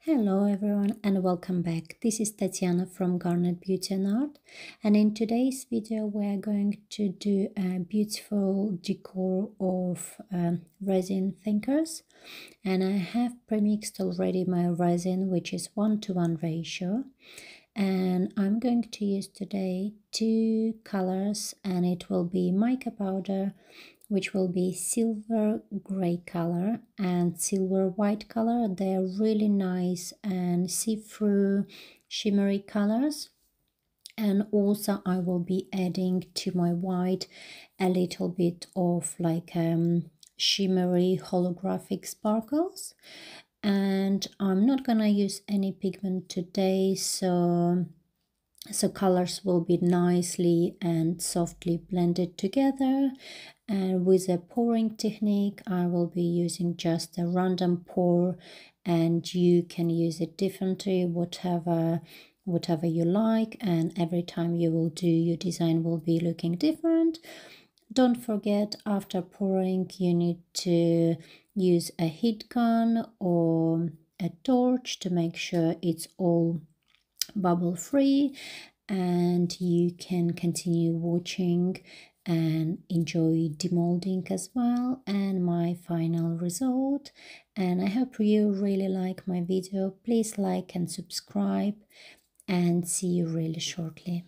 Hello everyone and welcome back. This is Tatjana from Garnet Beauty and Art, and in today's video we are going to do a beautiful decor of resin thinkers. And I have premixed already my resin, which is 1:1 ratio, and I'm going to use today two colors, and it will be mica powder, which will be silver gray color and silver white color. They're really nice and see-through shimmery colors. And also I will be adding to my white a little bit of like shimmery holographic sparkles. And I'm not gonna use any pigment today, so colors will be nicely and softly blended together. And with a pouring technique, I will be using just a random pour, and you can use it differently, whatever you like, and every time you will do, your design will be looking different. Don't forget, after pouring you need to use a heat gun or a torch to make sure it's all bubble free, and you can continue watching and enjoy demolding as well and my final result. And I hope you really like my video. Please like and subscribe, and see you really shortly.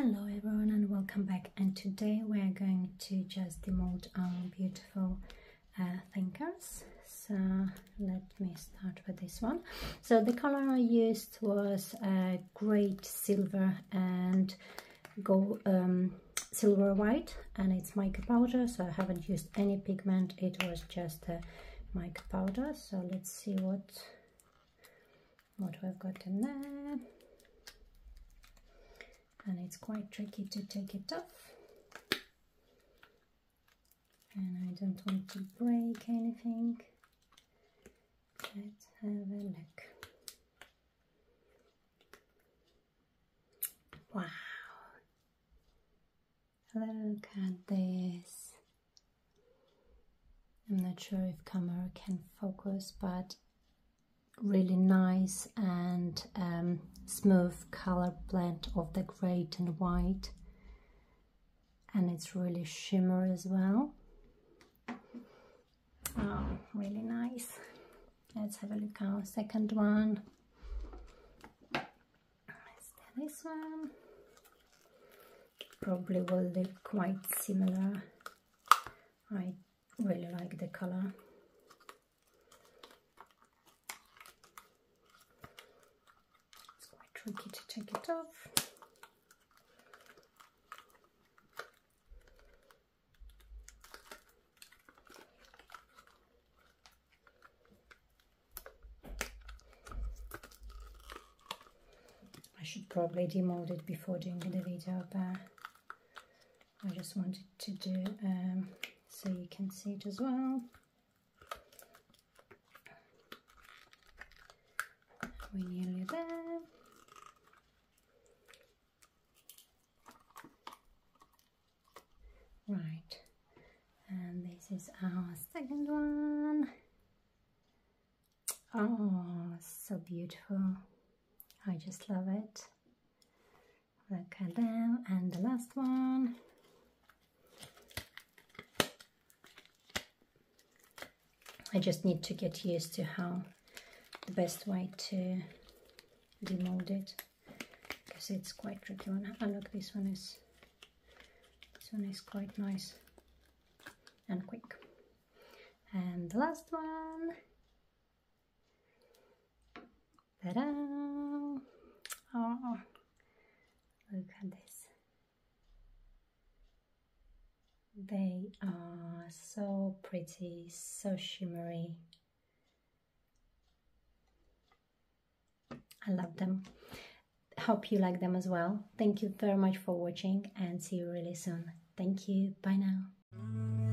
Hello everyone and welcome back, and today we are going to just demold our beautiful thinkers. So let me start with this one. So the color I used was great silver and gold, silver white, and it's mica powder, so I haven't used any pigment, it was just mica powder. So let's see what we've got in there. And it's quite tricky to take it off, and I don't want to break anything. Let's have a look. Wow, look at this. I'm not sure if camera can focus, but really nice and smooth color blend of the gray and white, and it's really shimmer as well. Oh, really nice. Let's have a look at our second one. This one probably will look quite similar. I really like the color. Tricky to take it off. I should probably demold it before doing the video, but I just wanted to do so you can see it as well. We're nearly there. Right, and this is our second one. Oh, so beautiful. I just love it. Look at them. And the last one. I just need to get used to how the best way to demold it, because it's quite tricky one. Oh, look, this one is quite nice and quick. And the last one. Ta-da! Oh, look at this. They are so pretty, so shimmery. I love them. Hope you like them as well. Thank you very much for watching, and see you really soon. Thank you. Bye now.